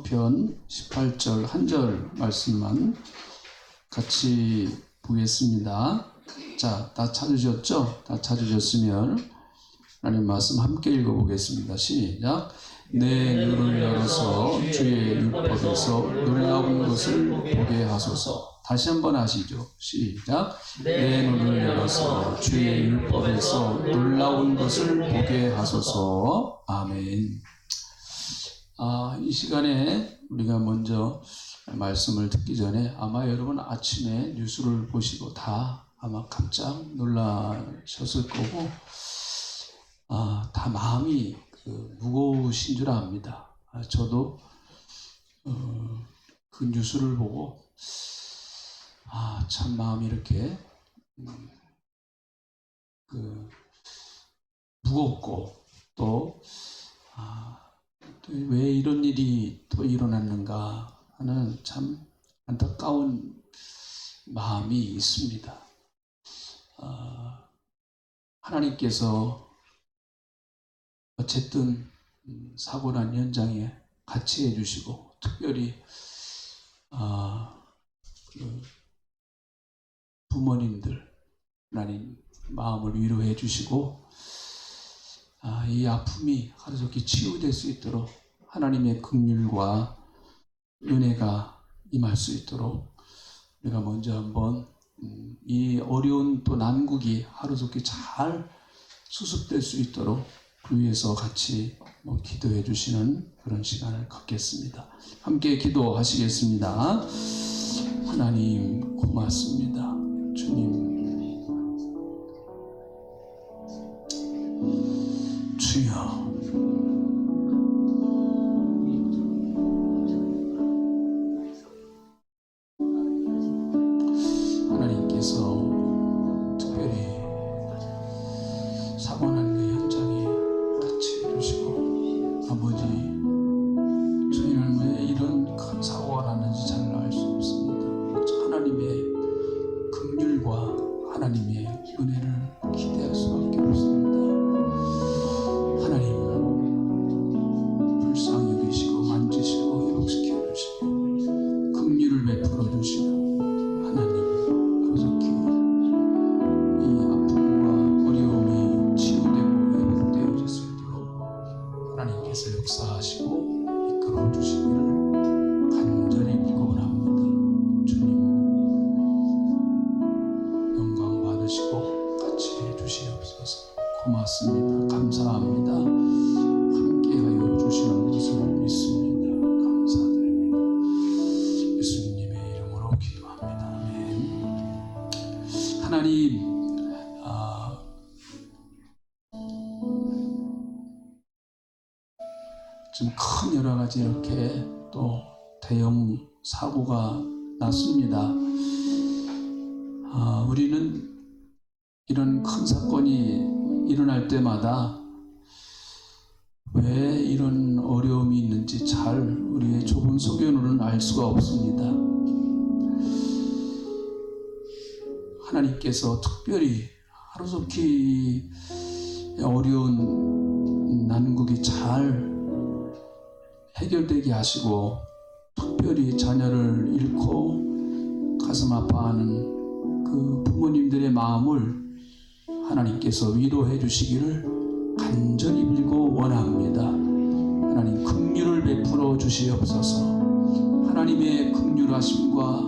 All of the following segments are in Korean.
시편 18절 한 절 말씀만 같이 보겠습니다. 자, 다 찾으셨죠? 다 찾으셨으면 하나님 말씀 함께 읽어보겠습니다. 시작. 내 눈을 열어서 주의 율법에서 놀라운 것을 보게 하소서. 다시 한번 하시죠. 시작. 내 눈을 열어서 주의 율법에서 놀라운 것을 보게 하소서. 아멘. 이 시간에 우리가 먼저 말씀을 듣기 전에 아마 여러분 아침에 뉴스를 보시고 다 아마 깜짝 놀라셨을 거고, 다 마음이 무거우신 줄 압니다. 저도 그 뉴스를 보고 참 마음이 이렇게 무겁고 또 왜 이런 일이 또 일어났는가 하는 참 안타까운 마음이 있습니다. 하나님께서 어쨌든 사고 난 현장에 같이 해주시고 특별히 부모님들 하나님 마음을 위로해 주시고 이 아픔이 하루속히 치유될 수 있도록 하나님의 긍휼과 은혜가 임할 수 있도록 우리가 먼저 한번 이 어려운 또 난국이 하루속히 잘 수습될 수 있도록 그 위해서 같이 기도해 주시는 그런 시간을 갖겠습니다. 함께 기도하시겠습니다. 하나님 고맙습니다. 주님, 주여, 하나님께서 특별히 사고 난 그 현장에 같이 해주시고, 아버지, 저희는 왜 이런 큰 사고가 났는지 잘 알 수 없습니다. 하나님의 긍휼과 하나님의 은혜를 기대할 수밖에 없습니다. 하나님, 불쌍히 여기시고 만지시고 회복시켜 주시고 긍휼을 베풀어 주시고 하나님, 하루속히 이 아픔과 어려움이 치유되고 회복되어질 수 있도록 하나님께서 역사하시고 이끌어 주시기를 간절히 기원합니다. 주님, 영광 받으시고 같이 해주시옵소서. 고맙습니다. 감사합니다. 함께하여 주시는 것을 믿습니다. 감사드립니다. 예수님의 이름으로 기도합니다. 아멘. 하나님, 지금 큰 여러 가지 이렇게 또 대형 사고가 났습니다. 우리는 이런 큰 사건이 일어날 때마다 왜 이런 어려움이 있는지 잘 우리의 좁은 소견으로는 알 수가 없습니다. 하나님께서 특별히 하루속히 어려운 난국이 잘 해결되게 하시고 특별히 자녀를 잃고 가슴 아파하는 그 부모님들의 마음을 하나님께서 위로해 주시기를 간절히 빌고 원합니다. 하나님, 긍휼을 베풀어 주시옵소서. 하나님의 긍휼하심과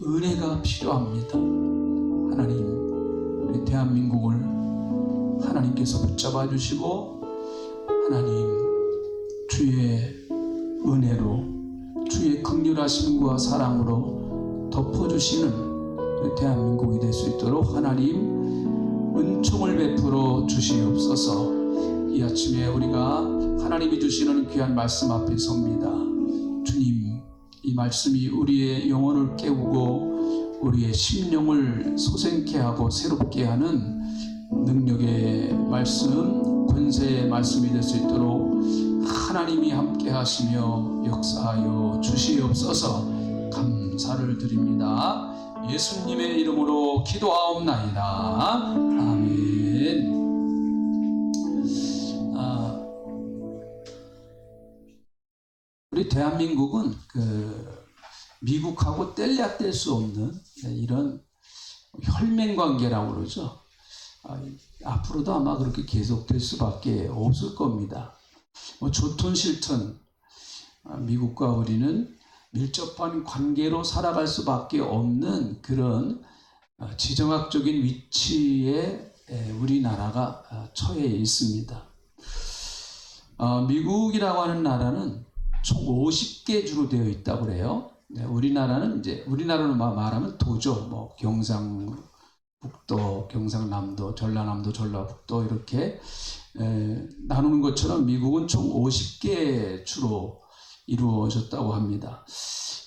은혜가 필요합니다. 하나님, 우리 대한민국을 하나님께서 붙잡아 주시고 하나님, 주의 은혜로 주의 긍휼하심과 사랑으로 덮어주시는 우리 대한민국이 될 수 있도록 하나님 은총을 베풀어 주시옵소서. 이 아침에 우리가 하나님이 주시는 귀한 말씀 앞에 섭니다. 주님, 이 말씀이 우리의 영혼을 깨우고 우리의 심령을 소생케 하고 새롭게 하는 능력의 말씀, 권세의 말씀이 될 수 있도록 하나님이 함께 하시며 역사하여 주시옵소서. 감사를 드립니다. 예수님의 이름으로 기도하옵나이다. 아멘. 우리 우리 대한민국은 미국하고 뗄래야 뗄 수 없는 이런 혈맹 관계라고 그러죠. 앞으로도 아마 그렇게 계속될 수밖에 없을 겁니다. 좋든 싫든 미국과 우리는 밀접한 관계로 살아갈 수밖에 없는 그런 지정학적인 위치에 우리나라가 처해 있습니다. 미국이라고 하는 나라는 총 50개 주로 되어 있다고 그래요. 우리나라는 우리나라로 말하면 도죠. 경상북도, 경상남도, 전라남도, 전라북도 이렇게 나누는 것처럼 미국은 총 50개 주로 이루어졌다고 합니다.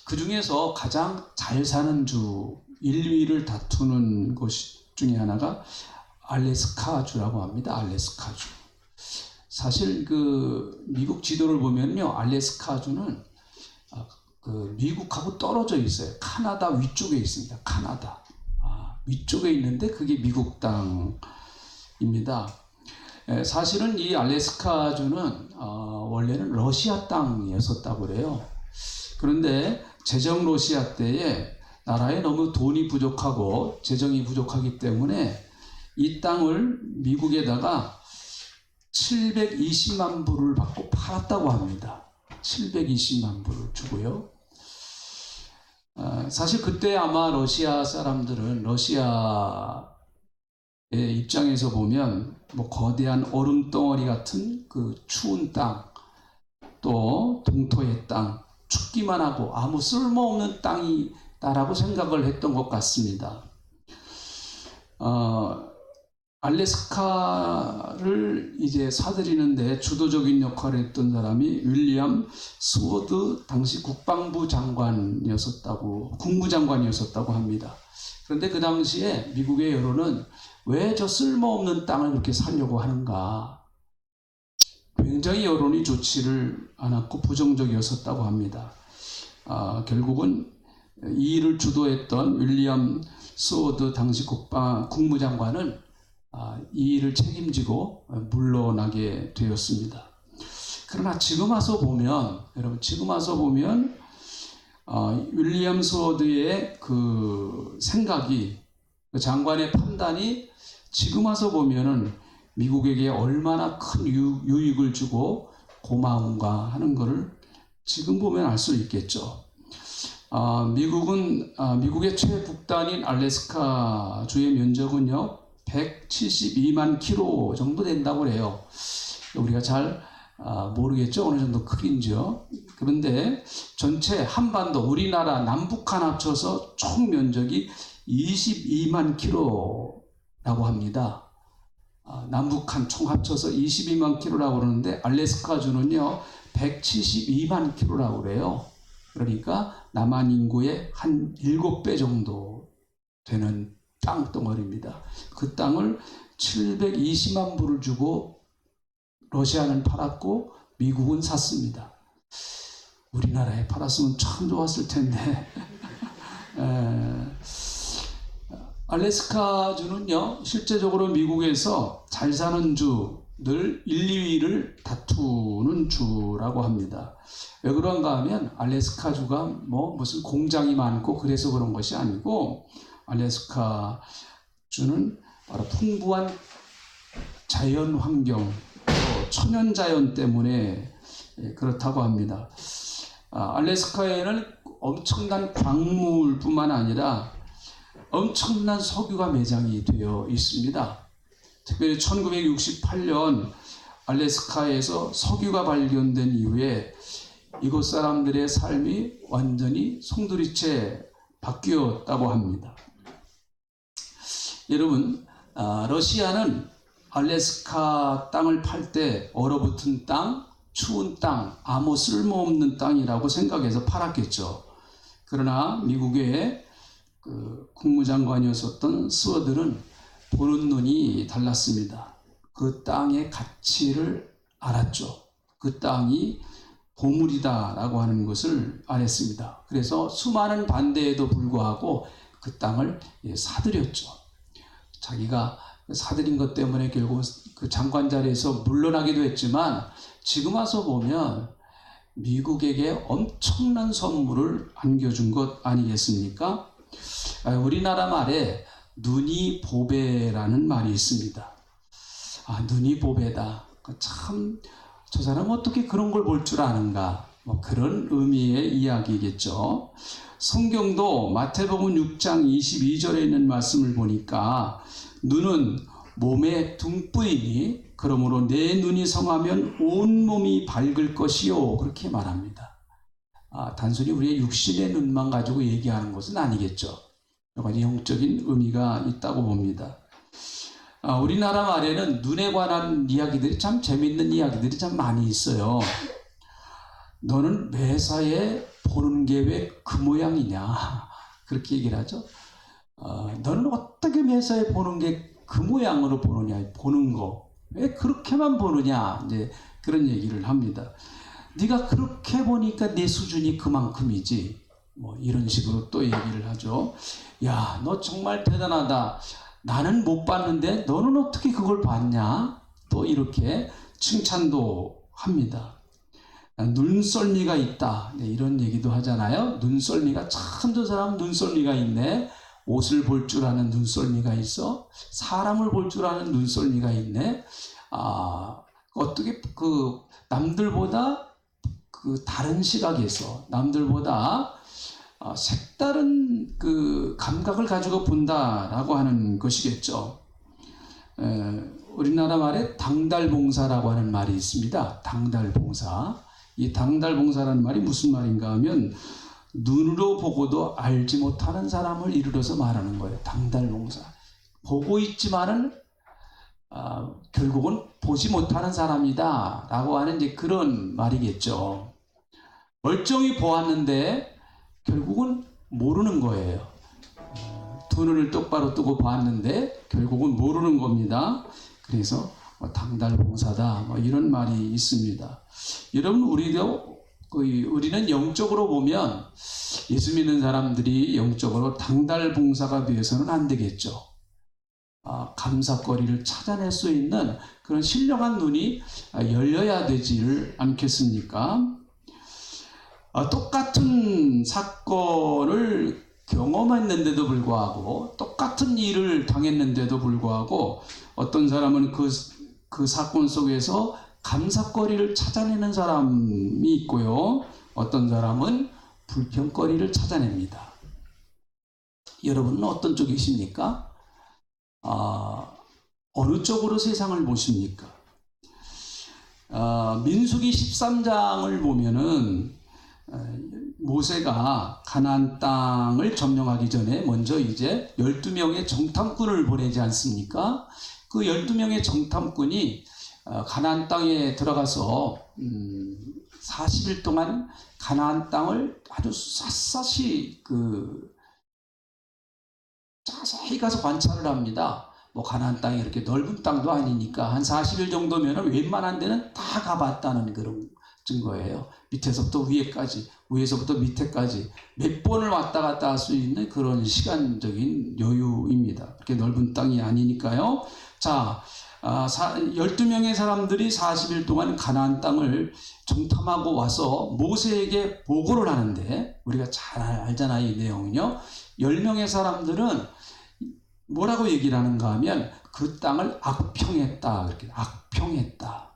그 중에서 가장 잘 사는 주 1, 2위를 다투는 곳 중에 하나가 알래스카주라고 합니다. 알래스카주. 사실 미국 지도를 보면요, 알래스카주는 미국하고 떨어져 있어요. 카나다 위쪽에 있습니다. 카나다 위쪽에 있는데 그게 미국 땅입니다. 사실은 이 알래스카주는 원래는 러시아 땅이었었다고 그래요. 그런데 제정 러시아 때에 나라에 너무 돈이 부족하고 재정이 부족하기 때문에 이 땅을 미국에다가 720만 불을 받고 팔았다고 합니다. 720만 불을 주고요. 사실 그때 아마 러시아 사람들은 러시아의 입장에서 보면 거대한 얼음 덩어리 같은 추운 땅, 또 동토의 땅, 춥기만 하고 아무 쓸모없는 땅이다라고 생각을 했던 것 같습니다. 알래스카를 이제 사들이는데 주도적인 역할을 했던 사람이 윌리엄 스워드 당시 국방부 장관이었었다고, 국무장관이었었다고 합니다. 그런데 그 당시에 미국의 여론은 왜 저 쓸모없는 땅을 그렇게 사려고 하는가? 굉장히 여론이 좋지를 않았고 부정적이었었다고 합니다. 결국은 이 일을 주도했던 윌리엄 스워드 당시 국무장관은 이 일을 책임지고 물러나게 되었습니다. 그러나 지금 와서 보면, 여러분, 윌리엄 스워드의 생각이, 장관의 판단이 지금 와서 보면은 미국에게 얼마나 큰 유익을 주고 고마운가 하는 것을 지금 보면 알 수 있겠죠. 미국의 최북단인 알래스카 주의 면적은요 172만 킬로 정도 된다고 해요. 우리가 잘 모르겠죠, 어느 정도 크기인지요. 그런데 전체 한반도, 우리나라 남북한 합쳐서 총 면적이 22만 킬로라고 합니다. 남북한 총 합쳐서 22만 킬로라고 그러는데 알래스카주는요 172만 킬로라고 그래요. 그러니까 남한 인구의 한 7배 정도 되는 땅덩어리입니다. 그 땅을 720만 불을 주고 러시아는 팔았고 미국은 샀습니다. 우리나라에 팔았으면 참 좋았을 텐데. 알래스카주는요 실제적으로 미국에서 잘 사는 주들 1, 2위를 다투는 주라고 합니다. 왜 그런가 하면 알래스카주가 무슨 공장이 많고 그래서 그런 것이 아니고, 알래스카주는 바로 풍부한 자연 환경, 또 천연 자연 때문에 그렇다고 합니다. 알래스카에는 엄청난 광물뿐만 아니라 엄청난 석유가 매장이 되어 있습니다. 특별히 1968년 알래스카에서 석유가 발견된 이후에 이곳 사람들의 삶이 완전히 송두리째 바뀌었다고 합니다. 여러분, 러시아는 알래스카 땅을 팔 때 얼어붙은 땅, 추운 땅, 아무 쓸모없는 땅이라고 생각해서 팔았겠죠. 그러나 미국의 국무장관이었었던 스워드는 보는 눈이 달랐습니다. 그 땅의 가치를 알았죠. 그 땅이 보물이다라고 하는 것을 알았습니다. 그래서 수많은 반대에도 불구하고 그 땅을 사들였죠. 자기가 사들인 것 때문에 결국 그 장관 자리에서 물러나기도 했지만 지금 와서 보면 미국에게 엄청난 선물을 안겨준 것 아니겠습니까? 우리나라 말에 눈이 보배라는 말이 있습니다. 눈이 보배다. 참, 저 사람 어떻게 그런 걸 볼 줄 아는가? 뭐 그런 의미의 이야기겠죠. 성경도 마태복음 6장 22절에 있는 말씀을 보니까 눈은 몸의 등불이니 그러므로 내 눈이 성하면 온 몸이 밝을 것이요, 그렇게 말합니다. 단순히 우리의 육신의 눈만 가지고 얘기하는 것은 아니겠죠. 여러 가지 영적인 의미가 있다고 봅니다. 우리나라 말에는 눈에 관한 이야기들이 참 재밌는 이야기들이 참 많이 있어요. 너는 매사에 보는 게 왜 그 모양이냐, 그렇게 얘기를 하죠. 너는 어떻게 매사에 보는 게 그 모양으로 보느냐, 보는 거 왜 그렇게만 보느냐, 이제 그런 얘기를 합니다. 네가 그렇게 보니까 내 수준이 그만큼이지, 뭐 이런 식으로 또 얘기를 하죠. 야, 너 정말 대단하다. 나는 못 봤는데 너는 어떻게 그걸 봤냐? 또 이렇게 칭찬도 합니다. 눈썰미가 있다, 이런 얘기도 하잖아요. 눈썰미가 참, 저 사람 눈썰미가 있네. 옷을 볼 줄 아는 눈썰미가 있어. 사람을 볼 줄 아는 눈썰미가 있네. 어떻게 남들보다 다른 시각에서 남들보다 색다른 감각을 가지고 본다라고 하는 것이겠죠. 우리나라 말에 당달봉사라고 하는 말이 있습니다. 당달봉사. 이 당달봉사라는 말이 무슨 말인가 하면 눈으로 보고도 알지 못하는 사람을 이르러서 말하는 거예요. 당달봉사. 보고 있지만은 결국은 보지 못하는 사람이다 라고 하는 이제 그런 말이겠죠. 멀쩡히 보았는데 결국은 모르는 거예요. 두 눈을 똑바로 뜨고 봤는데 결국은 모르는 겁니다. 그래서 당달봉사다, 이런 말이 있습니다. 여러분, 우리는 영적으로 보면 예수 믿는 사람들이 영적으로 당달봉사가 되어서는 안 되겠죠. 감사거리를 찾아낼 수 있는 그런 신령한 눈이 열려야 되지를 않겠습니까? 똑같은 사건을 경험했는데도 불구하고, 똑같은 일을 당했는데도 불구하고, 어떤 사람은 그 사건 속에서 감사거리를 찾아내는 사람이 있고요, 어떤 사람은 불평거리를 찾아냅니다. 여러분은 어떤 쪽이십니까? 어느 쪽으로 세상을 보십니까? 민수기 13장을 보면은 모세가 가나안 땅을 점령하기 전에 먼저 이제 12명의 정탐꾼을 보내지 않습니까? 그 12명의 정탐꾼이 가나안 땅에 들어가서 40일 동안 가나안 땅을 아주 샅샅이 자세히 가서 관찰을 합니다. 뭐 가나안 땅이 이렇게 넓은 땅도 아니니까 한 40일 정도면 웬만한 데는 다 가봤다는 그런 증거예요. 밑에서부터 위에까지, 위에서부터 밑에까지 몇 번을 왔다 갔다 할 수 있는 그런 시간적인 여유입니다. 그렇게 넓은 땅이 아니니까요. 자, 12명의 사람들이 40일 동안 가나안 땅을 정탐하고 와서 모세에게 보고를 하는데, 우리가 잘 알잖아요, 이 내용은요. 10명의 사람들은 뭐라고 얘기를 하는가 하면 그 땅을 악평했다. 그렇게 악평했다.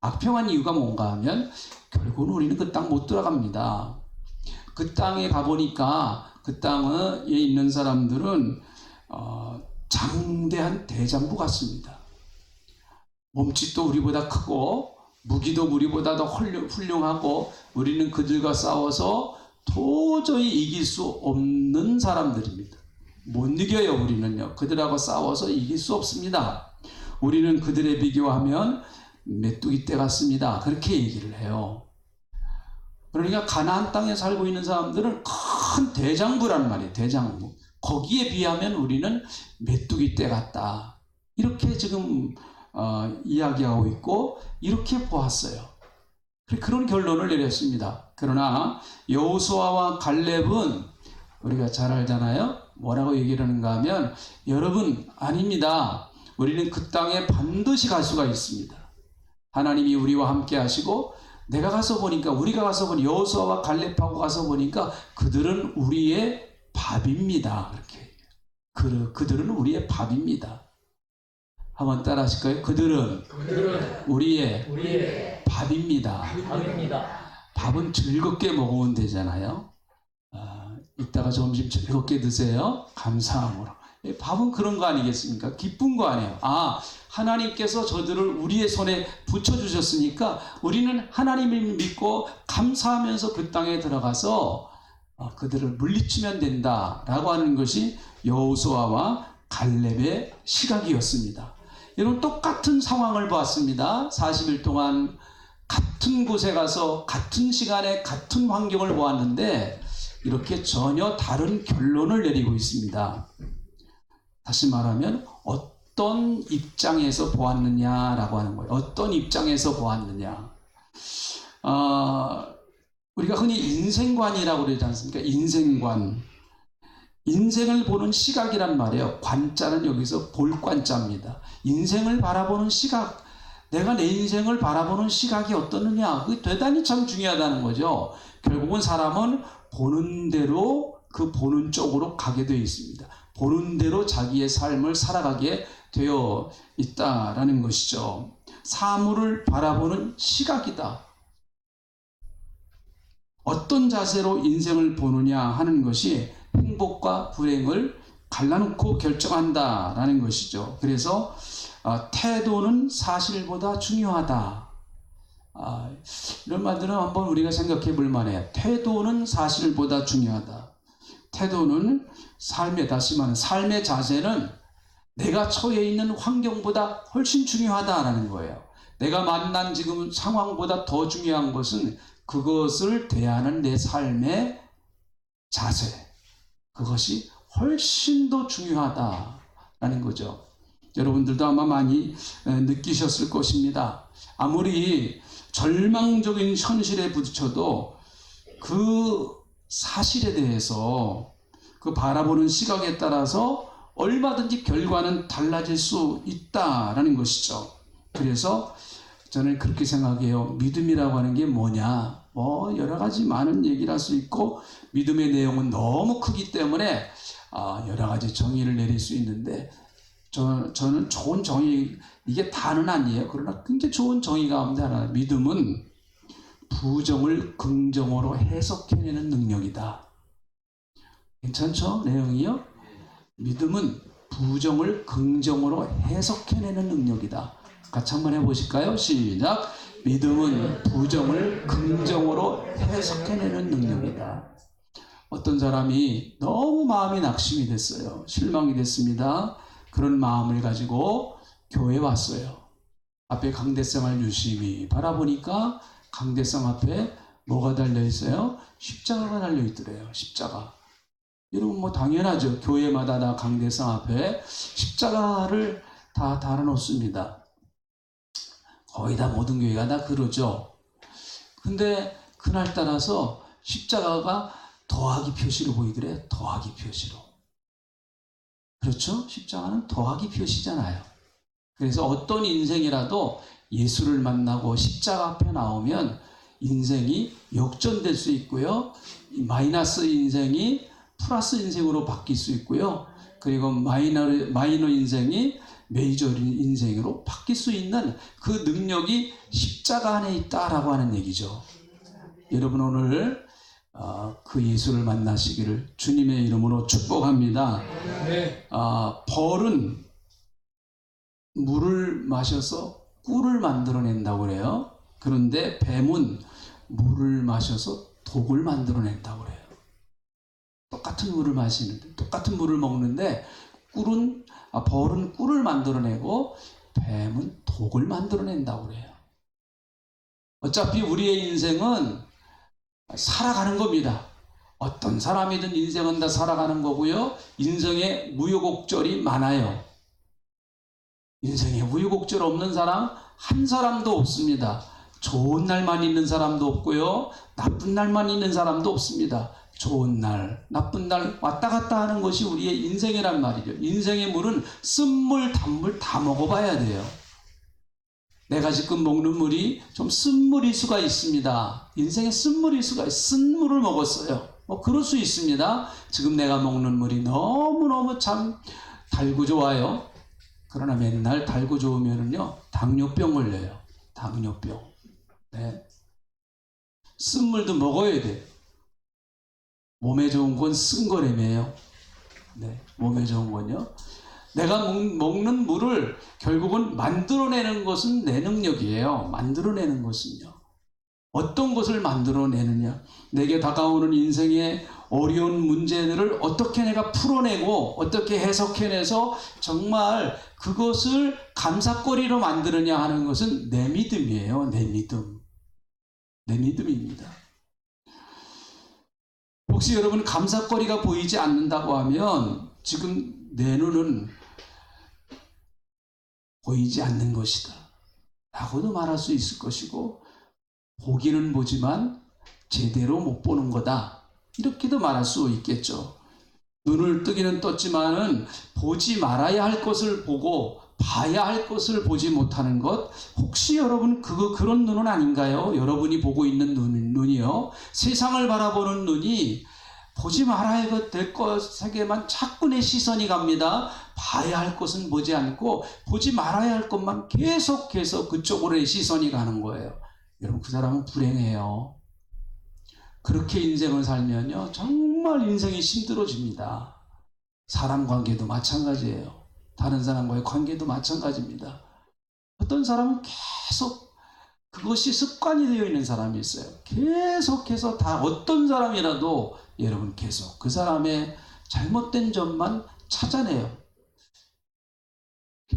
악평한 이유가 뭔가 하면 결국은 우리는 그 땅 못 들어갑니다. 그 땅에 가보니까 그 땅에 있는 사람들은 장대한 대장부 같습니다. 몸집도 우리보다 크고 무기도 우리보다 더 훌륭하고 우리는 그들과 싸워서 도저히 이길 수 없는 사람들입니다. 못 이겨요. 우리는요. 그들하고 싸워서 이길 수 없습니다. 우리는 그들에 비교하면 메뚜기 떼 같습니다. 그렇게 얘기를 해요. 그러니까 가나안 땅에 살고 있는 사람들은 큰 대장부란 말이에요. 대장부. 거기에 비하면 우리는 메뚜기 떼 같다. 이렇게 지금 이야기하고 있고 이렇게 보았어요. 그런 결론을 내렸습니다. 그러나 여호수아와 갈렙은 우리가 잘 알잖아요. 뭐라고 얘기를 하는가 하면 여러분 아닙니다. 우리는 그 땅에 반드시 갈 수가 있습니다. 하나님이 우리와 함께 하시고 내가 가서 보니까, 우리가 가서 보니, 여호수아와 갈렙하고 가서 보니까 그들은 우리의 밥입니다. 그렇게. 그들은 우리의 밥입니다. 한번 따라 하실까요? 그들은 우리의 밥입니다. 밥은 즐겁게 먹으면 되잖아요. 이따가 점심 즐겁게 드세요. 감사함으로. 밥은 그런 거 아니겠습니까? 기쁜 거 아니에요. 하나님께서 저들을 우리의 손에 붙여주셨으니까 우리는 하나님을 믿고 감사하면서 그 땅에 들어가서 그들을 물리치면 된다라고 하는 것이 여호수아와 갈렙의 시각이었습니다. 여러분, 똑같은 상황을 보았습니다. 40일 동안 같은 곳에 가서 같은 시간에 같은 환경을 보았는데 이렇게 전혀 다른 결론을 내리고 있습니다. 다시 말하면 어떤 입장에서 보았느냐라고 하는 거예요. 어떤 입장에서 보았느냐. 우리가 흔히 인생관이라고 그러지 않습니까? 인생관. 인생을 보는 시각이란 말이에요. 관자는 여기서 볼 관자입니다. 인생을 바라보는 시각, 내가 내 인생을 바라보는 시각이 어떠느냐, 그게 대단히 참 중요하다는 거죠. 결국은 사람은 보는 대로 그 보는 쪽으로 가게 되어 있습니다. 보는 대로 자기의 삶을 살아가게 되어 있다라는 것이죠. 사물을 바라보는 시각이다. 어떤 자세로 인생을 보느냐 하는 것이 행복과 불행을 갈라놓고 결정한다라는 것이죠. 그래서 태도는 사실보다 중요하다. 이런 말들은 한번 우리가 생각해 볼 만해요. 태도는 사실보다 중요하다. 태도는 다시 말하면 삶의 자세는 내가 처해 있는 환경보다 훨씬 중요하다라는 거예요. 내가 만난 지금 상황보다 더 중요한 것은 그것을 대하는 내 삶의 자세, 그것이 훨씬 더 중요하다라는 거죠. 여러분들도 아마 많이 느끼셨을 것입니다. 아무리 절망적인 현실에 부딪혀도 그 사실에 대해서 그 바라보는 시각에 따라서 얼마든지 결과는 달라질 수 있다라는 것이죠. 그래서 저는 그렇게 생각해요. 믿음이라고 하는 게 뭐냐? 여러 가지 많은 얘기를 할 수 있고, 믿음의 내용은 너무 크기 때문에 여러 가지 정의를 내릴 수 있는데, 저는 좋은 정의, 이게 다는 아니에요. 그러나 굉장히 좋은 정의 가운데 하나, 믿음은 부정을 긍정으로 해석해내는 능력이다. 괜찮죠? 내용이요? 믿음은 부정을 긍정으로 해석해내는 능력이다. 같이 한번 해보실까요? 시작. 믿음은 부정을 긍정으로 해석해내는 능력이다. 어떤 사람이 너무 마음이 낙심이 됐어요. 실망이 됐습니다. 그런 마음을 가지고 교회에 왔어요. 앞에 강대상을 유심히 바라보니까 강대상 앞에 뭐가 달려있어요? 십자가가 달려있더래요. 십자가. 여러분, 당연하죠. 교회마다 다 강대상 앞에 십자가를 다 달아놓습니다. 거의 다 모든 교회가 다 그러죠. 근데 그날 따라서 십자가가 더하기 표시로 보이더래요. 더하기 표시로. 그렇죠? 십자가는 더하기 표시잖아요. 그래서 어떤 인생이라도 예수를 만나고 십자가 앞에 나오면 인생이 역전될 수 있고요. 마이너스 인생이 플러스 인생으로 바뀔 수 있고요. 그리고 마이너 인생이 메이저 인생으로 바뀔 수 있는 그 능력이 십자가 안에 있다라고 하는 얘기죠. 여러분, 오늘 그 예수를 만나시기를 주님의 이름으로 축복합니다. 벌은 물을 마셔서 꿀을 만들어낸다고 그래요. 그런데 뱀은 물을 마셔서 독을 만들어낸다고 그래요. 똑같은 물을 마시는데, 똑같은 물을 먹는데 벌은 꿀을 만들어내고 뱀은 독을 만들어낸다고 그래요. 어차피 우리의 인생은 살아가는 겁니다. 어떤 사람이든 인생은 다 살아가는 거고요. 인생에 우여곡절이 많아요. 인생에 우여곡절 없는 사람 한 사람도 없습니다. 좋은 날만 있는 사람도 없고요. 나쁜 날만 있는 사람도 없습니다. 좋은 날, 나쁜 날 왔다 갔다 하는 것이 우리의 인생이란 말이죠. 인생의 물은 쓴물, 단물 다 먹어봐야 돼요. 내가 지금 먹는 물이 좀 쓴물일 수가 있습니다. 인생에 쓴물일 수가 있어요. 쓴 물을 먹었어요. 뭐 그럴 수 있습니다. 지금 내가 먹는 물이 너무너무 참 달고 좋아요. 그러나 맨날 달고 좋으면은요, 당뇨병 걸려요. 당뇨병. 네. 쓴물도 먹어야 돼. 몸에 좋은 건 쓴 거라며요. 네. 몸에 좋은 건요. 내가 먹는 물을 결국은 만들어내는 것은 내 능력이에요. 만들어내는 것은요. 어떤 것을 만들어내느냐. 내게 다가오는 인생의 어려운 문제들을 어떻게 내가 풀어내고 어떻게 해석해내서 정말 그것을 감사거리로 만드느냐 하는 것은 내 믿음이에요. 내 믿음. 내 믿음입니다. 혹시 여러분 감사거리가 보이지 않는다고 하면 지금 내 눈은 보이지 않는 것이다 라고도 말할 수 있을 것이고, 보기는 보지만 제대로 못 보는 거다 이렇게도 말할 수 있겠죠. 눈을 뜨기는 떴지만은 보지 말아야 할 것을 보고 봐야 할 것을 보지 못하는 것, 혹시 여러분 그런 눈은 아닌가요? 여러분이 보고 있는 눈이요, 세상을 바라보는 눈이 보지 말아야 될 것에게만 자꾸 내 시선이 갑니다. 봐야 할 것은 보지 않고 보지 말아야 할 것만 계속해서 그쪽으로 내 시선이 가는 거예요. 여러분, 그 사람은 불행해요. 그렇게 인생을 살면요, 정말 인생이 힘들어집니다. 사람 관계도 마찬가지예요. 다른 사람과의 관계도 마찬가지입니다. 어떤 사람은 계속 그것이 습관이 되어 있는 사람이 있어요. 계속해서 다 어떤 사람이라도 여러분 계속 그 사람의 잘못된 점만 찾아내요.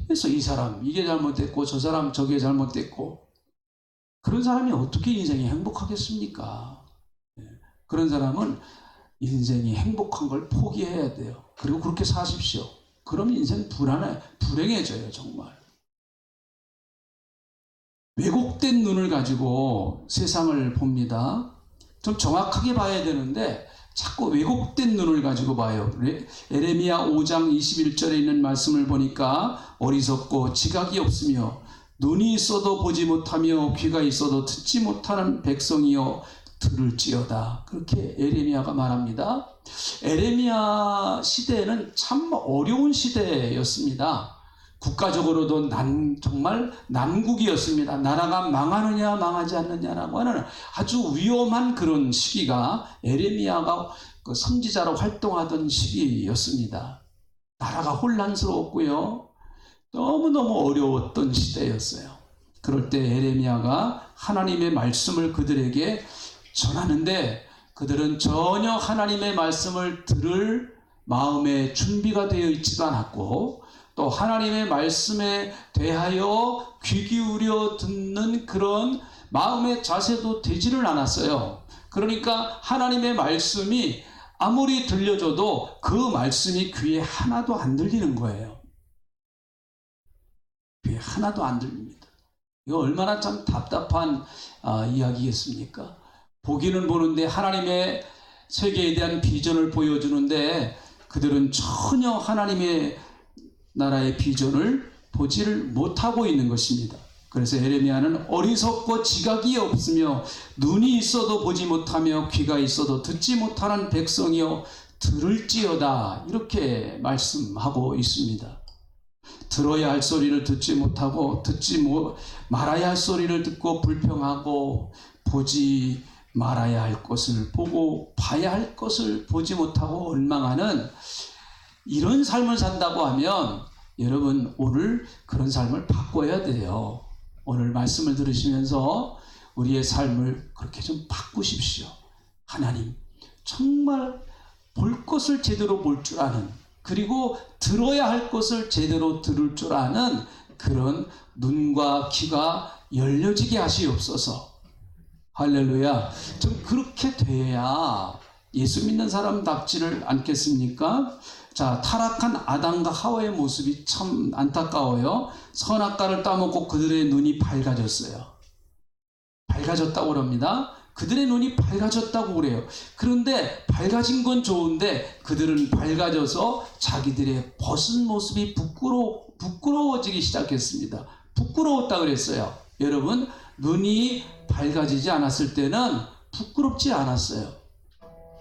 그래서 이 사람 이게 잘못됐고 저 사람 저게 잘못됐고, 그런 사람이 어떻게 인생이 행복하겠습니까? 그런 사람은 인생이 행복한 걸 포기해야 돼요. 그리고 그렇게 사십시오. 그럼 인생 불행해져요. 정말. 왜곡된 눈을 가지고 세상을 봅니다. 좀 정확하게 봐야 되는데 자꾸 왜곡된 눈을 가지고 봐요. 에레미야 5장 21절에 있는 말씀을 보니까 어리석고 지각이 없으며 눈이 있어도 보지 못하며 귀가 있어도 듣지 못하는 백성이여 들을지어다. 그렇게 에레미야가 말합니다. 에레미야 시대는 참 어려운 시대였습니다. 국가적으로도 정말 난국이었습니다. 나라가 망하느냐 망하지 않느냐라고 하는 아주 위험한 그런 시기가 에레미야가 그 선지자로 활동하던 시기였습니다. 나라가 혼란스러웠고요. 너무너무 어려웠던 시대였어요. 그럴 때 에레미야가 하나님의 말씀을 그들에게 전하는데 그들은 전혀 하나님의 말씀을 들을 마음의 준비가 되어 있지도 않았고, 또 하나님의 말씀에 대하여 귀 기울여 듣는 그런 마음의 자세도 되지를 않았어요. 그러니까 하나님의 말씀이 아무리 들려줘도 그 말씀이 귀에 하나도 안 들리는 거예요. 귀에 하나도 안 들립니다. 이거 얼마나 참 답답한 이야기겠습니까? 보기는 보는데 하나님의 세계에 대한 비전을 보여주는데 그들은 전혀 하나님의 나라의 비전을 보지를 못하고 있는 것입니다. 그래서 에레미야는 어리석고 지각이 없으며 눈이 있어도 보지 못하며 귀가 있어도 듣지 못하는 백성이여 들을지어다, 이렇게 말씀하고 있습니다. 들어야 할 소리를 듣지 못하고 말아야 할 소리를 듣고 불평하고, 보지 말아야 할 것을 보고 봐야 할 것을 보지 못하고 원망하는 이런 삶을 산다고 하면 여러분 오늘 그런 삶을 바꿔야 돼요. 오늘 말씀을 들으시면서 우리의 삶을 그렇게 좀 바꾸십시오. 하나님, 정말 볼 것을 제대로 볼 줄 아는, 그리고 들어야 할 것을 제대로 들을 줄 아는 그런 눈과 귀가 열려지게 하시옵소서. 할렐루야. 좀 그렇게 돼야 예수 믿는 사람답지를 않겠습니까? 자, 타락한 아담과 하와의 모습이 참 안타까워요. 선악과를 따먹고 그들의 눈이 밝아졌어요. 밝아졌다고 그럽니다. 그들의 눈이 밝아졌다고 그래요. 그런데 밝아진 건 좋은데 그들은 밝아져서 자기들의 벗은 모습이 부끄러워지기 시작했습니다. 부끄러웠다 그랬어요. 여러분, 눈이 밝아지지 않았을 때는 부끄럽지 않았어요.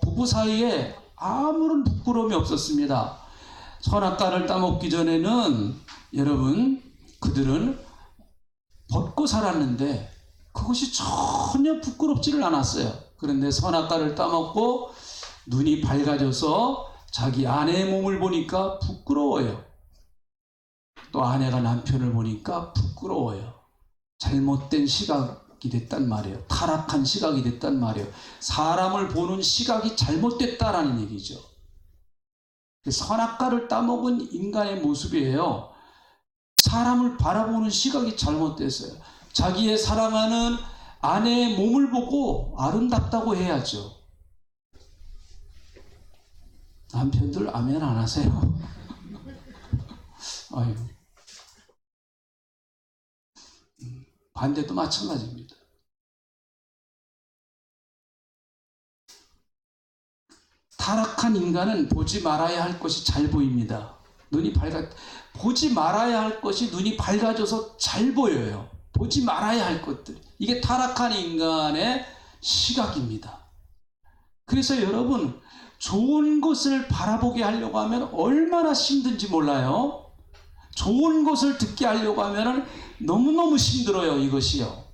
부부 사이에 아무런 부끄러움이 없었습니다. 선악과를 따먹기 전에는 여러분, 그들은 벗고 살았는데 그것이 전혀 부끄럽지를 않았어요. 그런데 선악과를 따먹고 눈이 밝아져서 자기 아내의 몸을 보니까 부끄러워요. 또 아내가 남편을 보니까 부끄러워요. 잘못된 시각이 됐단 말이에요. 타락한 시각이 됐단 말이에요. 사람을 보는 시각이 잘못됐다라는 얘기죠. 선악과를 따먹은 인간의 모습이에요. 사람을 바라보는 시각이 잘못됐어요. 자기의 사랑하는 아내의 몸을 보고 아름답다고 해야죠. 남편들 아멘 안 하세요? 아유. 반대도 마찬가지입니다. 타락한 인간은 보지 말아야 할 것이 잘 보입니다. 보지 말아야 할 것이 눈이 밝아져서 잘 보여요. 보지 말아야 할 것들. 이게 타락한 인간의 시각입니다. 그래서 여러분, 좋은 것을 바라보게 하려고 하면 얼마나 힘든지 몰라요. 좋은 것을 듣게 하려고 하면 너무너무 힘들어요, 이것이요.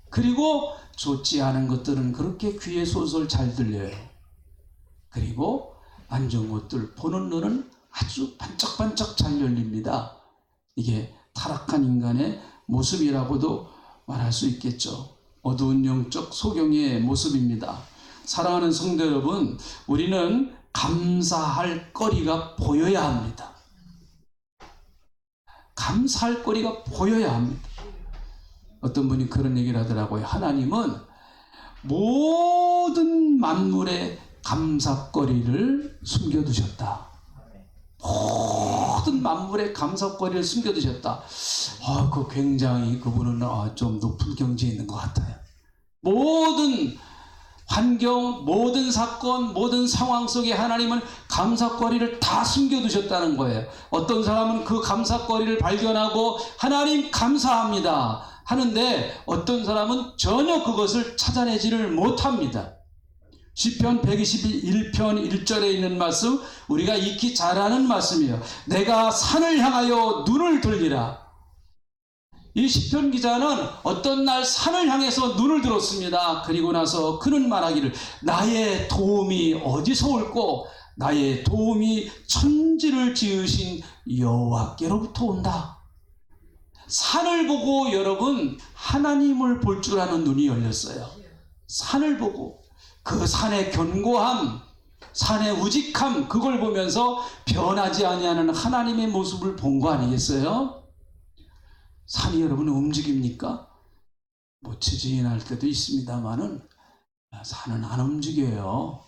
그리고 좋지 않은 것들은 그렇게 귀에 솔솔 잘 들려요. 그리고 안 좋은 것들 보는 눈은 아주 반짝반짝 잘 열립니다. 이게 타락한 인간의 모습이라고도 말할 수 있겠죠. 어두운 영적 소경의 모습입니다. 사랑하는 성도 여러분, 우리는 감사할 거리가 보여야 합니다. 감사할 거리가 보여야 합니다. 어떤 분이 그런 얘기를 하더라고요. 하나님은 모든 만물의 감사거리를 숨겨두셨다. 모든 만물의 감사거리를 숨겨두셨다. 그 굉장히 그분은 좀 높은 경지에 있는 것 같아요. 모든 환경, 모든 사건, 모든 상황 속에 하나님은 감사거리를 다 숨겨두셨다는 거예요. 어떤 사람은 그 감사거리를 발견하고 하나님 감사합니다 하는데 어떤 사람은 전혀 그것을 찾아내지를 못합니다. 시편 121편 1절에 있는 말씀, 우리가 익히 잘 아는 말씀이에요. 내가 산을 향하여 눈을 돌리라. 이 시편 기자는 어떤 날 산을 향해서 눈을 들었습니다. 그리고 나서 그는 말하기를, 나의 도움이 어디서 올꼬? 나의 도움이 천지를 지으신 여호와께로부터 온다. 산을 보고 여러분, 하나님을 볼 줄 아는 눈이 열렸어요. 산을 보고 그 산의 견고함, 산의 우직함, 그걸 보면서 변하지 아니하는 하나님의 모습을 본 거 아니겠어요? 산이 여러분 움직입니까? 지진이 날 때도 있습니다만은 산은 안 움직여요.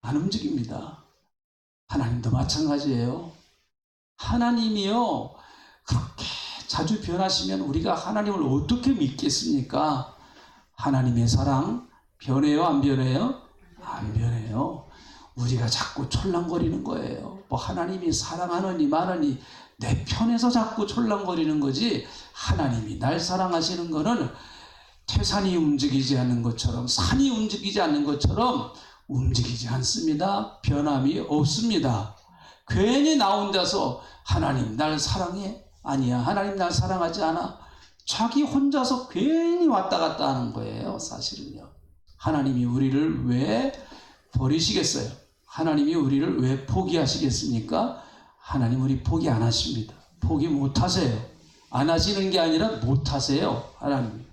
안 움직입니다. 하나님도 마찬가지예요. 하나님이요, 그렇게 자주 변하시면 우리가 하나님을 어떻게 믿겠습니까? 하나님의 사랑 변해요, 안 변해요? 안 변해요. 우리가 자꾸 촐랑거리는 거예요. 하나님이 사랑하느니 마느니 내 편에서 자꾸 촐랑거리는 거지, 하나님이 날 사랑하시는 거는 태산이 움직이지 않는 것처럼, 산이 움직이지 않는 것처럼 움직이지 않습니다. 변함이 없습니다. 괜히 나 혼자서 하나님 날 사랑해? 아니야, 하나님 날 사랑하지 않아. 자기 혼자서 괜히 왔다 갔다 하는 거예요. 사실은요, 하나님이 우리를 왜 버리시겠어요? 하나님이 우리를 왜 포기하시겠습니까? 하나님 우리 포기 안 하십니다. 포기 못 하세요. 안 하시는 게 아니라 못 하세요. 하나님.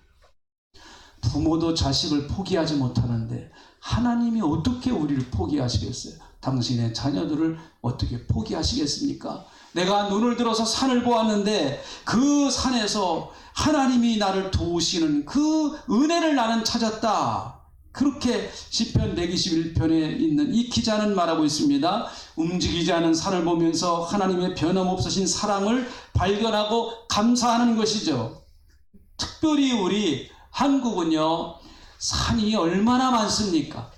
부모도 자식을 포기하지 못하는데 하나님이 어떻게 우리를 포기하시겠어요? 당신의 자녀들을 어떻게 포기하시겠습니까? 내가 눈을 들어서 산을 보았는데 그 산에서 하나님이 나를 도우시는 그 은혜를 나는 찾았다. 그렇게 시편 121편에 있는 이 기자는 말하고 있습니다. 움직이지 않은 산을 보면서 하나님의 변함없으신 사랑을 발견하고 감사하는 것이죠. 특별히 우리 한국은요, 산이 얼마나 많습니까?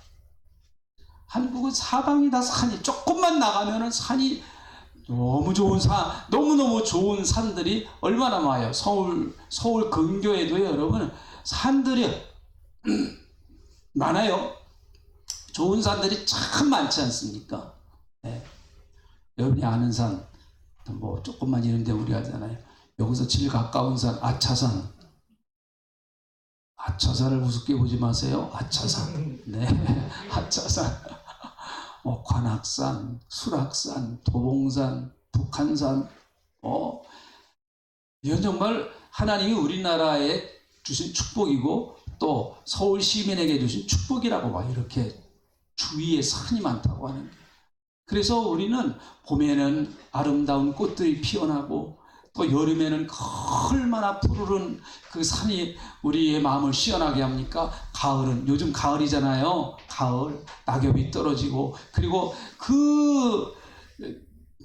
한국은 사방이 다 산이, 조금만 나가면은 산이 너무 좋은 너무너무 좋은 산들이 얼마나 많아요. 서울 근교에도 여러분 산들이 많아요. 좋은 산들이 참 많지 않습니까? 네. 여러분이 아는 산, 뭐 조금만 이런 데 우리 하잖아요. 여기서 제일 가까운 산 아차산. 아차산을 우습게 보지 마세요. 아차산. 네, 아차산. 관악산, 수락산, 도봉산, 북한산. 이건 정말 하나님이 우리나라에 주신 축복이고 또 서울 시민에게 주신 축복이라고 막 이렇게 주위에 산이 많다고 하는 거예요. 그래서 우리는 봄에는 아름다운 꽃들이 피어나고 또 여름에는 얼마나 푸르른 그 산이 우리의 마음을 시원하게 합니까? 가을은, 요즘 가을이잖아요. 가을, 낙엽이 떨어지고, 그리고 그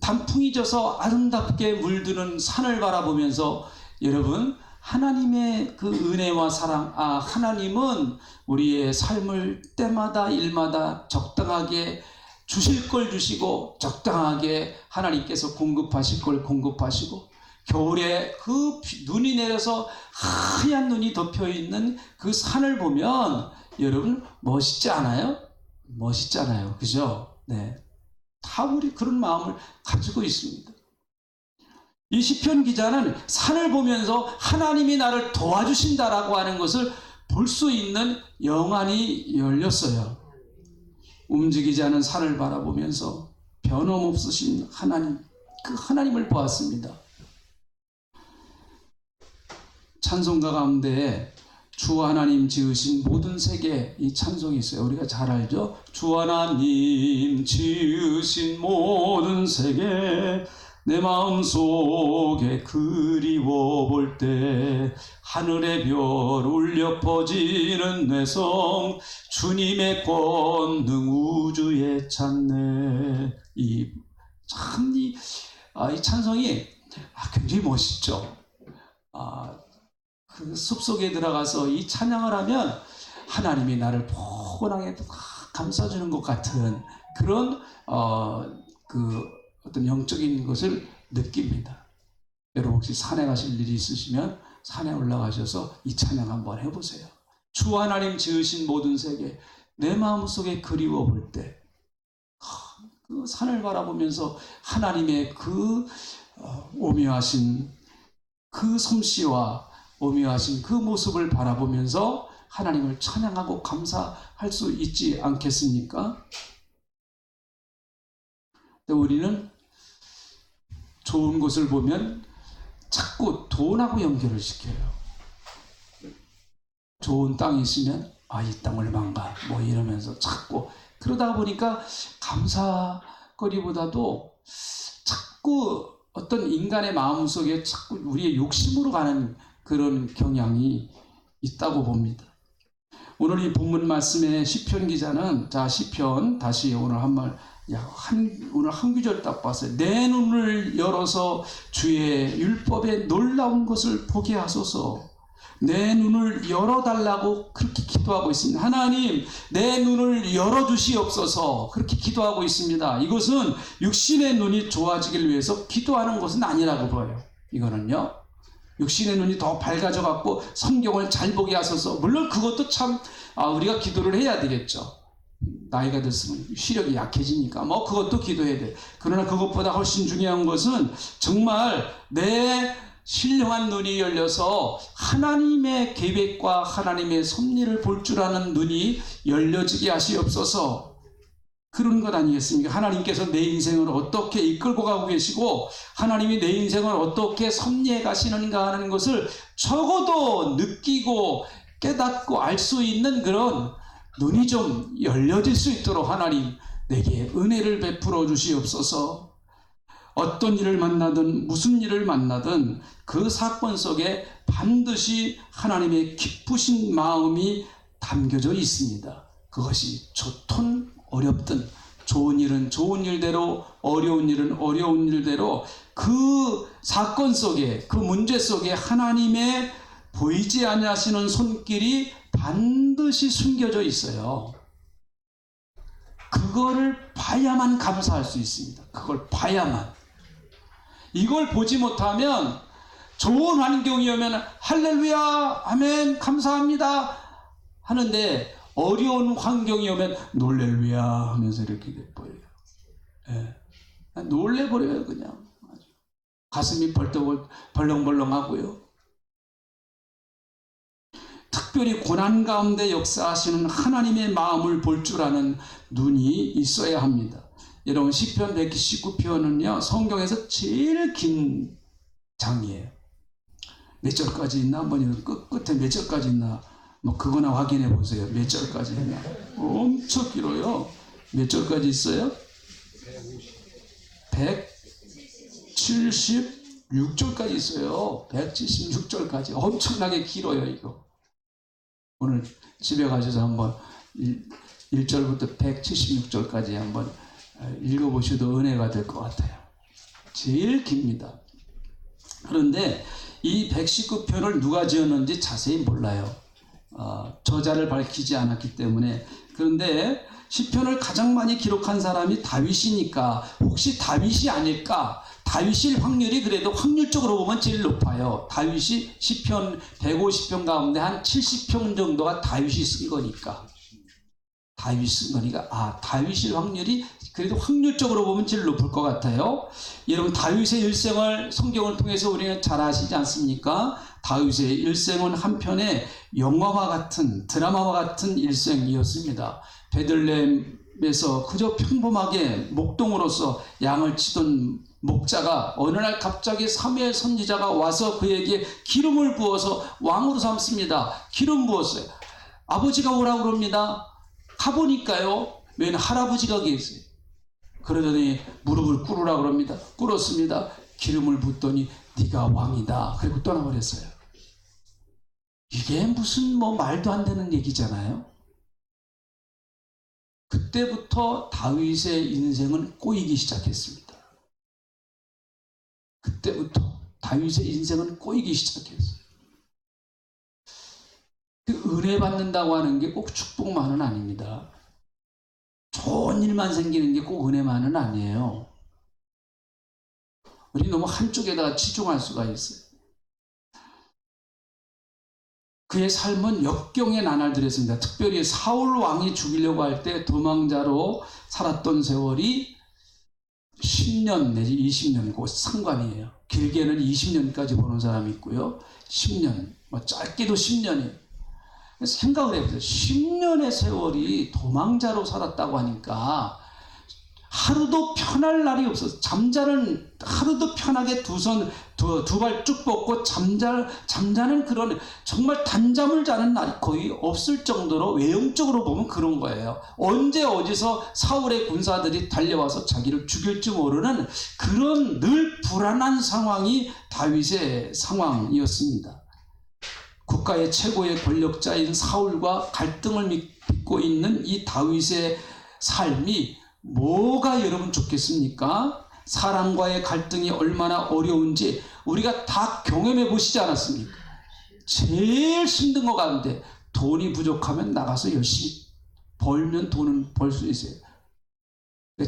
단풍이 져서 아름답게 물드는 산을 바라보면서 여러분, 하나님의 그 은혜와 사랑, 하나님은 우리의 삶을 때마다 일마다 적당하게 주실 걸 주시고, 적당하게 하나님께서 공급하실 걸 공급하시고, 겨울에 그 눈이 내려서 하얀 눈이 덮여 있는 그 산을 보면 여러분 멋있지 않아요? 멋있잖아요. 그죠? 네. 다 우리 그런 마음을 가지고 있습니다. 이 시편 기자는 산을 보면서 하나님이 나를 도와주신다라고 하는 것을 볼 수 있는 영안이 열렸어요. 움직이지 않은 산을 바라보면서 변함없으신 하나님, 그 하나님을 보았습니다. 찬송가 가운데 주 하나님 지으신 모든 세계, 이 찬송이 있어요. 우리가 잘 알죠? 주 하나님 지으신 모든 세계 내 마음속에 그리워 볼 때 하늘의 별 울려 퍼지는 뇌성 주님의 권능 우주에 찾네. 이 찬송이 굉장히 멋있죠. 그 숲속에 들어가서 이 찬양을 하면 하나님이 나를 포근하게 감싸주는 것 같은 그런 어떤 영적인 것을 느낍니다. 여러분 혹시 산에 가실 일이 있으시면 산에 올라가셔서 이 찬양 한번 해보세요. 주 하나님 지으신 모든 세계 내 마음속에 그리워 볼 때 그 산을 바라보면서 하나님의 그 오묘하신 그 솜씨와 오묘하신 그 모습을 바라보면서 하나님을 찬양하고 감사할 수 있지 않겠습니까? 우리는 좋은 곳을 보면 자꾸 돈하고 연결을 시켜요. 좋은 땅이 있으면 이 땅 얼마인가 뭐 이러면서 자꾸 그러다 보니까 감사거리보다도 자꾸 어떤 인간의 마음속에 자꾸 우리의 욕심으로 가는 그런 경향이 있다고 봅니다. 오늘 이 본문 말씀의 시편 기자는 시편 다시 오늘 오늘 한 구절 딱 봤어요. 내 눈을 열어서 주의 율법의 놀라운 것을 보게 하소서. 내 눈을 열어달라고 그렇게 기도하고 있습니다. 하나님, 내 눈을 열어주시옵소서. 그렇게 기도하고 있습니다. 이것은 육신의 눈이 좋아지길 위해서 기도하는 것은 아니라고 보여요. 이거는요. 육신의 눈이 더 밝아져갖고 성경을 잘 보게 하소서. 물론 그것도 참 우리가 기도를 해야 되겠죠. 나이가 들수록 시력이 약해지니까 그것도 기도해야 돼. 그러나 그것보다 훨씬 중요한 것은 정말 내 신령한 눈이 열려서 하나님의 계획과 하나님의 섭리를 볼 줄 아는 눈이 열려지게 하시옵소서. 그런 것 아니겠습니까? 하나님께서 내 인생을 어떻게 이끌고 가고 계시고 하나님이 내 인생을 어떻게 섭리해 가시는가 하는 것을 적어도 느끼고 깨닫고 알 수 있는 그런 눈이 좀 열려질 수 있도록 하나님 내게 은혜를 베풀어 주시옵소서. 어떤 일을 만나든 무슨 일을 만나든 그 사건 속에 반드시 하나님의 기쁘신 마음이 담겨져 있습니다. 그것이 좋든 어렵든 좋은 일은 좋은 일대로 어려운 일은 어려운 일대로 그 사건 속에 그 문제 속에 하나님의 보이지 아니하시는 손길이 반드시 숨겨져 있어요. 그거를 봐야만 감사할 수 있습니다. 그걸 봐야만. 이걸 보지 못하면 좋은 환경이 오면 할렐루야, 아멘, 감사합니다 하는데 어려운 환경이 오면 놀렐루야 하면서 이렇게 돼버려요. 예. 놀래버려요. 그냥 가슴이 벌렁벌렁하고요. 특별히 고난 가운데 역사하시는 하나님의 마음을 볼 줄 아는 눈이 있어야 합니다. 여러분, 시편 119편은요 성경에서 제일 긴 장이에요. 몇 절까지 있나? 한번 끝에 몇 절까지 있나? 뭐 그거나 확인해 보세요. 몇 절까지 있나? 엄청 길어요. 몇 절까지 있어요? 176절까지 있어요. 176절까지. 엄청나게 길어요, 이거. 오늘 집에 가셔서 한번 1절부터 176절까지 한번 읽어보셔도 은혜가 될 것 같아요. 제일 깁니다. 그런데 이 119편을 누가 지었는지 자세히 몰라요. 저자를 밝히지 않았기 때문에. 그런데 시편을 가장 많이 기록한 사람이 다윗이니까 혹시 다윗이 아닐까? 다윗일 확률이 그래도 확률적으로 보면 제일 높아요. 다윗이 시편 150편 가운데 한 70편 정도가 다윗이 쓴 거니까. 다윗이 쓴 거니까 다윗일 확률이 그래도 확률적으로 보면 제일 높을 것 같아요. 여러분, 다윗의 일생을 성경을 통해서 우리는 잘 아시지 않습니까? 다윗의 일생은 한편의 영화와 같은, 드라마와 같은 일생이었습니다. 베들레헴에서 그저 평범하게 목동으로서 양을 치던 목자가 어느 날 갑자기 사무엘 선지자가 와서 그에게 기름을 부어서 왕으로 삼습니다. 기름 부었어요. 아버지가 오라고 그럽니다. 가보니까요, 웬 할아버지가 계세요. 그러더니 무릎을 꿇으라고 그럽니다. 꿇었습니다. 기름을 붓더니 네가 왕이다. 그리고 떠나버렸어요. 이게 무슨 말도 안 되는 얘기잖아요. 그때부터 다윗의 인생은 꼬이기 시작했습니다. 그때부터 다윗의 인생은 꼬이기 시작했어요. 그 은혜 받는다고 하는 게 꼭 축복만은 아닙니다. 좋은 일만 생기는 게 꼭 은혜만은 아니에요. 우리 너무 한쪽에다가 치중할 수가 있어요. 그의 삶은 역경의 나날들이었습니다. 특별히 사울 왕이 죽이려고 할 때 도망자로 살았던 세월이 10년 내지 20년, 그 상관이에요. 길게는 20년까지 보는 사람이 있고요. 10년, 짧게도 10년이에요. 그래서 생각을 해보세요. 10년의 세월이 도망자로 살았다고 하니까 하루도 편할 날이 없어서 하루도 편하게 두 발 쭉 뻗고 잠자는 그런 정말 단잠을 자는 날이 거의 없을 정도로 외형적으로 보면 그런 거예요. 언제 어디서 사울의 군사들이 달려와서 자기를 죽일지 모르는 그런 늘 불안한 상황이 다윗의 상황이었습니다. 국가의 최고의 권력자인 사울과 갈등을 빚고 있는 이 다윗의 삶이 뭐가 여러분 좋겠습니까? 사람과의 갈등이 얼마나 어려운지 우리가 다 경험해 보시지 않았습니까? 제일 힘든 것 같은데 돈이 부족하면 나가서 열심히 벌면 돈은 벌 수 있어요.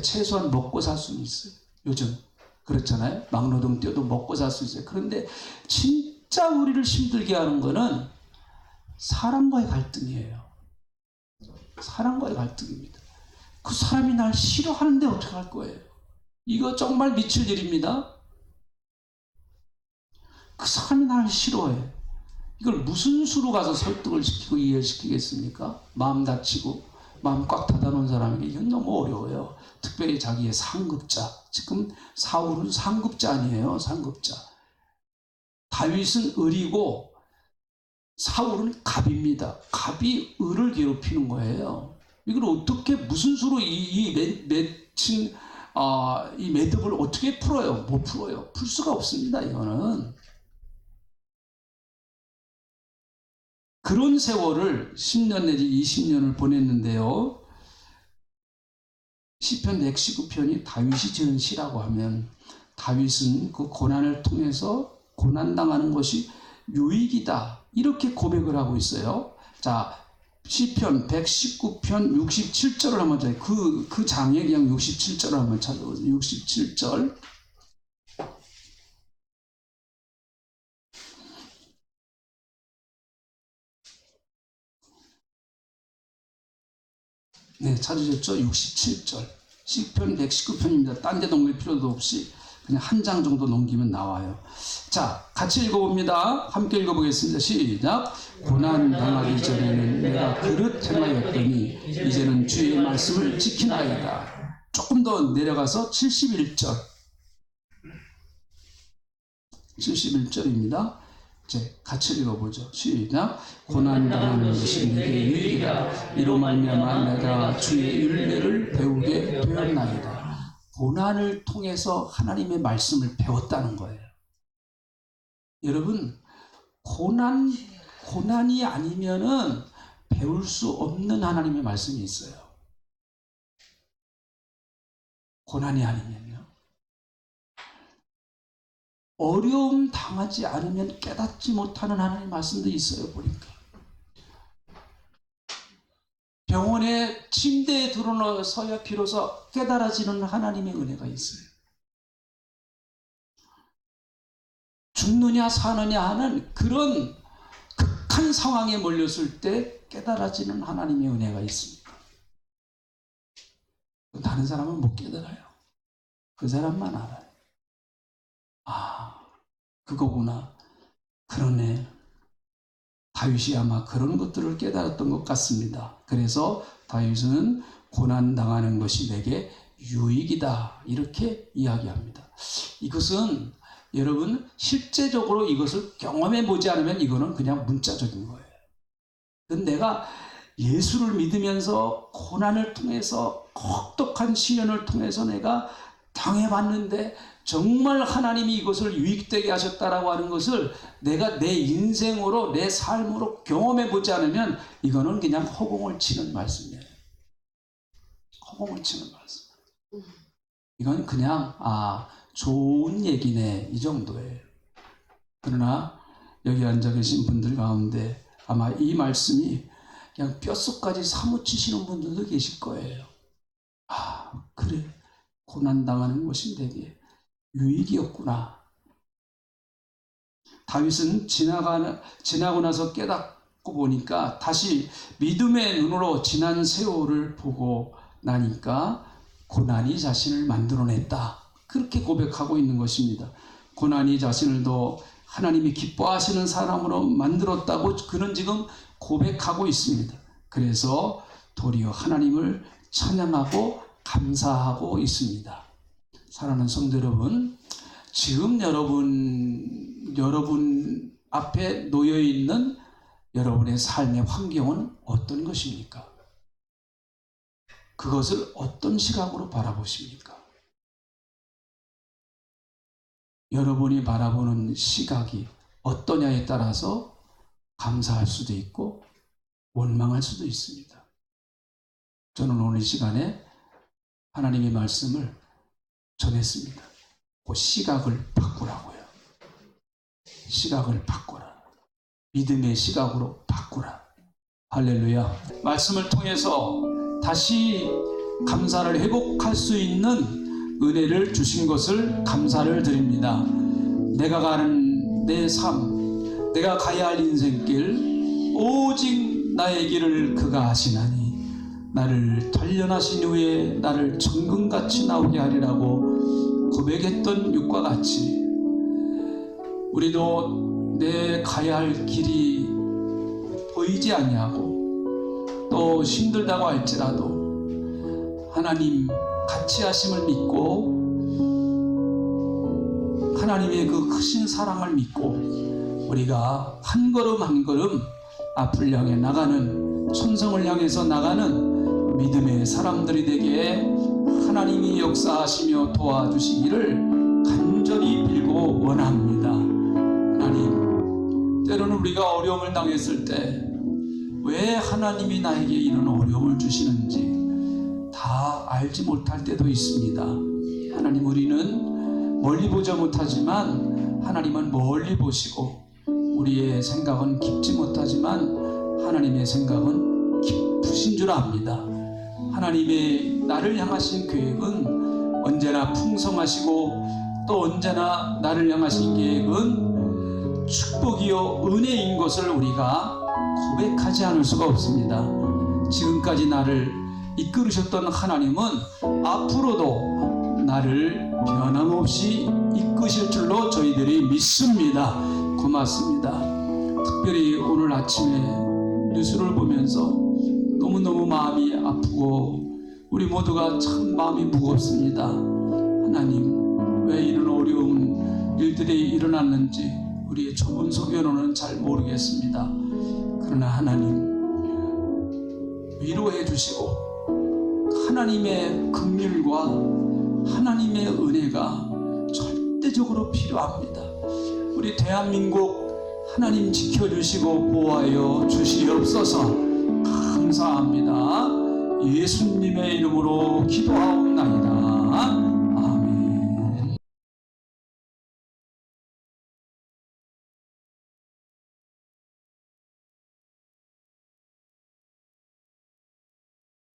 최소한 먹고 살 수는 있어요. 요즘 그렇잖아요. 막노동 뛰어도 먹고 살 수 있어요. 그런데 진짜 우리를 힘들게 하는 거는 사람과의 갈등이에요. 사람과의 갈등입니다. 그 사람이 날 싫어하는데 어떻게 할 거예요? 이거 정말 미칠 일입니다. 그 사람이 날 싫어해. 이걸 무슨 수로 가서 설득을 시키고 이해시키겠습니까? 마음 다치고 마음 꽉 닫아놓은 사람에게 이건 너무 어려워요. 특별히 자기의 상급자. 지금 사울은 상급자 아니에요. 상급자. 다윗은 을이고 사울은 갑입니다. 갑이 을을 괴롭히는 거예요. 이걸 어떻게 무슨 수로 이 매듭을 어떻게 풀어요? 못 풀어요. 풀 수가 없습니다. 이거는. 그런 세월을 10년 내지 20년을 보냈는데요. 시편 119편이 다윗이 지은 시라고 하면 다윗은 그 고난을 통해서 고난당하는 것이 유익이다. 이렇게 고백을 하고 있어요. 자, 시편 119편 67절을 한번 찾아요. 그 장에 그냥 67절을 한번 찾아보세요. 67절. 네, 찾으셨죠? 67절. 시편 119편입니다. 딴 데 넘길 필요도 없이 그냥 한 장 정도 넘기면 나와요. 자, 같이 읽어봅니다. 함께 읽어보겠습니다. 시작. 고난 당하기 전에는 내가 그릇 행하였더니 이제는 주의 말씀을 지키나이다. 조금 더 내려가서 71절. 71절입니다. 이제 같이 읽어보죠. 시작. 고난 당하는 것이 내게 유익이라. 이로 말미암아 내가 주의 율례를 배우게 되었나이다. 고난을 통해서 하나님의 말씀을 배웠다는 거예요. 여러분, 고난이 아니면은 배울 수 없는 하나님의 말씀이 있어요. 고난이 아니면요. 어려움 당하지 않으면 깨닫지 못하는 하나님의 말씀도 있어요, 보니까. 병원에 침대에 들어서야 비로소 깨달아지는 하나님의 은혜가 있어요. 죽느냐 사느냐 하는 그런 극한 상황에 몰렸을 때 깨달아지는 하나님의 은혜가 있습니다. 다른 사람은 못 깨달아요. 그 사람만 알아요. 아, 그거구나. 그러네. 다윗이 아마 그런 것들을 깨달았던 것 같습니다. 그래서 다윗은 고난당하는 것이 내게 유익이다. 이렇게 이야기합니다. 이것은 여러분 실제적으로 이것을 경험해 보지 않으면 이거는 그냥 문자적인 거예요. 내가 예수를 믿으면서 고난을 통해서 혹독한 시련을 통해서 내가 당해봤는데 정말 하나님이 이것을 유익되게 하셨다라고 하는 것을 내가 내 인생으로 내 삶으로 경험해 보지 않으면 이거는 그냥 허공을 치는 말씀이에요. 허공을 치는 말씀. 이건 그냥 좋은 얘기네 이 정도예요. 그러나 여기 앉아 계신 분들 가운데 아마 이 말씀이 그냥 뼛속까지 사무치시는 분들도 계실 거예요. 그래, 고난당하는 것이 내게 유익이었구나. 다윗은 지나고 나서 깨닫고 보니까 다시 믿음의 눈으로 지난 세월을 보고 나니까 고난이 자신을 만들어냈다. 그렇게 고백하고 있는 것입니다. 고난이 자신을 더 하나님이 기뻐하시는 사람으로 만들었다고 그는 지금 고백하고 있습니다. 그래서 도리어 하나님을 찬양하고 감사하고 있습니다. 사랑하는 성도 여러분, 지금 여러분 앞에 놓여 있는 여러분의 삶의 환경은 어떤 것입니까? 그것을 어떤 시각으로 바라보십니까? 여러분이 바라보는 시각이 어떠냐에 따라서 감사할 수도 있고 원망할 수도 있습니다. 저는 오늘 시간에 하나님의 말씀을 전했습니다. 그 시각을 바꾸라고요. 시각을 바꾸라. 믿음의 시각으로 바꾸라. 할렐루야. 말씀을 통해서 다시 감사를 회복할 수 있는 은혜를 주신 것을 감사를 드립니다. 내가 가는 내 삶, 내가 가야 할 인생길, 오직 나의 길을 그가 하시나니 나를 단련하신 후에 나를 정금같이 나오게 하리라고 고백했던 육과 같이 우리도 내 가야 할 길이 보이지 아니하고 또 힘들다고 할지라도 하나님 같이 하심을 믿고 하나님의 그 크신 사랑을 믿고 우리가 한 걸음 한 걸음 앞을 향해 나가는 천성을 향해서 나가는 믿음의 사람들이 되게 하나님이 역사하시며 도와주시기를 간절히 빌고 원합니다. 하나님, 때로는 우리가 어려움을 당했을 때 왜 하나님이 나에게 이런 어려움을 주시는지 다 알지 못할 때도 있습니다. 하나님, 우리는 멀리 보지 못하지만 하나님은 멀리 보시고 우리의 생각은 깊지 못하지만 하나님의 생각은 깊으신 줄 압니다. 하나님의 나를 향하신 계획은 언제나 풍성하시고 또 언제나 나를 향하신 계획은 축복이요 은혜인 것을 우리가 고백하지 않을 수가 없습니다. 지금까지 나를 이끌으셨던 하나님은 앞으로도 나를 변함없이 이끄실 줄로 저희들이 믿습니다. 고맙습니다. 특별히 오늘 아침에 뉴스를 보면서 너무너무 마음이 아프고 우리 모두가 참 마음이 무겁습니다. 하나님, 왜 이런 어려운 일들이 일어났는지 우리의 좁은 소견으로는 잘 모르겠습니다. 그러나 하나님, 위로해 주시고 하나님의 긍휼과 하나님의 은혜가 절대적으로 필요합니다. 우리 대한민국 하나님 지켜주시고 보호하여 주시옵소서. 감사합니다. 예수님의 이름으로 기도하옵나이다.